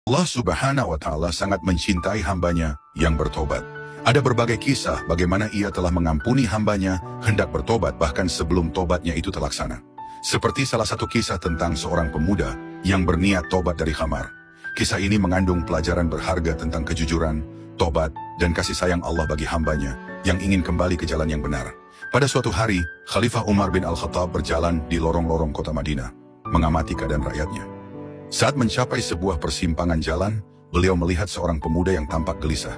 Allah Subhanahu wa Ta'ala sangat mencintai hambanya yang bertobat. Ada berbagai kisah bagaimana ia telah mengampuni hambanya hendak bertobat bahkan sebelum tobatnya itu terlaksana. Seperti salah satu kisah tentang seorang pemuda yang berniat tobat dari khamar. Kisah ini mengandung pelajaran berharga tentang kejujuran, tobat, dan kasih sayang Allah bagi hambanya yang ingin kembali ke jalan yang benar. Pada suatu hari, Khalifah Umar bin Al-Khattab berjalan di lorong-lorong kota Madinah, mengamati keadaan rakyatnya. Saat mencapai sebuah persimpangan jalan, beliau melihat seorang pemuda yang tampak gelisah.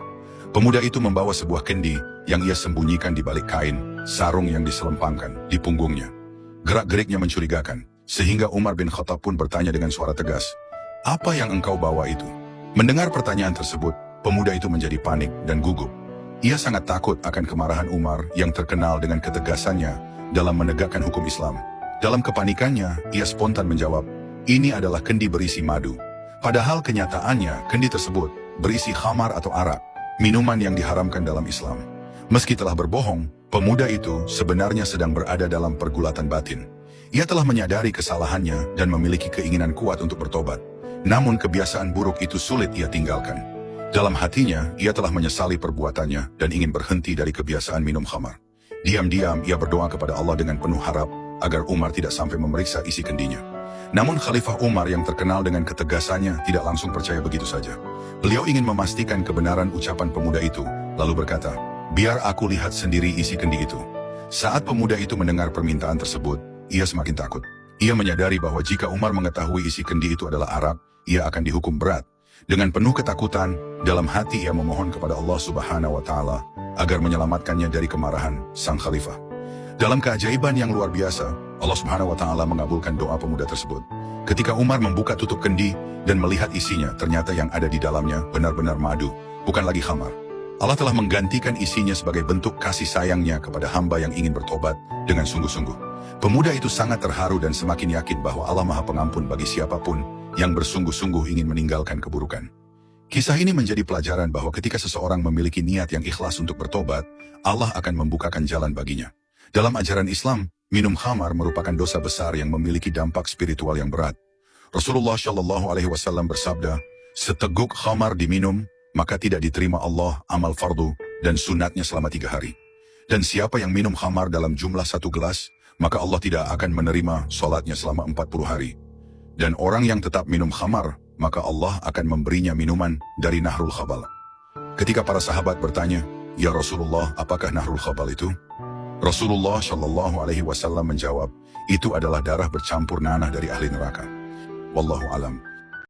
Pemuda itu membawa sebuah kendi yang ia sembunyikan di balik kain, sarung yang diselempangkan di punggungnya. Gerak-geriknya mencurigakan, sehingga Umar bin Khattab pun bertanya dengan suara tegas, "Apa yang engkau bawa itu?" Mendengar pertanyaan tersebut, pemuda itu menjadi panik dan gugup. Ia sangat takut akan kemarahan Umar yang terkenal dengan ketegasannya dalam menegakkan hukum Islam. Dalam kepanikannya, ia spontan menjawab, "Ini adalah kendi berisi madu." Padahal kenyataannya, kendi tersebut berisi khamar atau arak, minuman yang diharamkan dalam Islam. Meski telah berbohong, pemuda itu sebenarnya sedang berada dalam pergulatan batin. Ia telah menyadari kesalahannya dan memiliki keinginan kuat untuk bertobat. Namun kebiasaan buruk itu sulit ia tinggalkan. Dalam hatinya, ia telah menyesali perbuatannya dan ingin berhenti dari kebiasaan minum khamar. Diam-diam ia berdoa kepada Allah dengan penuh harap agar Umar tidak sampai memeriksa isi kendinya. Namun Khalifah Umar yang terkenal dengan ketegasannya tidak langsung percaya begitu saja. Beliau ingin memastikan kebenaran ucapan pemuda itu, lalu berkata, "Biar aku lihat sendiri isi kendi itu." Saat pemuda itu mendengar permintaan tersebut, ia semakin takut. Ia menyadari bahwa jika Umar mengetahui isi kendi itu adalah arak, ia akan dihukum berat. Dengan penuh ketakutan, dalam hati ia memohon kepada Allah Subhanahu wa Ta'ala agar menyelamatkannya dari kemarahan sang khalifah. Dalam keajaiban yang luar biasa, Allah Subhanahu wa Ta'ala mengabulkan doa pemuda tersebut. Ketika Umar membuka tutup kendi dan melihat isinya, ternyata yang ada di dalamnya benar-benar madu, bukan lagi khamar. Allah telah menggantikan isinya sebagai bentuk kasih sayangnya kepada hamba yang ingin bertobat dengan sungguh-sungguh. Pemuda itu sangat terharu dan semakin yakin bahwa Allah Maha Pengampun bagi siapapun yang bersungguh-sungguh ingin meninggalkan keburukan. Kisah ini menjadi pelajaran bahwa ketika seseorang memiliki niat yang ikhlas untuk bertobat, Allah akan membukakan jalan baginya. Dalam ajaran Islam, minum khamar merupakan dosa besar yang memiliki dampak spiritual yang berat. Rasulullah Shallallahu Alaihi Wasallam bersabda, "Seteguk khamar diminum, maka tidak diterima Allah amal fardu dan sunatnya selama 3 hari. Dan siapa yang minum khamar dalam jumlah 1 gelas, maka Allah tidak akan menerima sholatnya selama 40 hari. Dan orang yang tetap minum khamar, maka Allah akan memberinya minuman dari Nahrul Khabal." Ketika para sahabat bertanya, "Ya Rasulullah, apakah Nahrul Khabal itu?" Rasulullah Shallallahu Alaihi Wasallam menjawab, "Itu adalah darah bercampur nanah dari ahli neraka." Wallahu alam.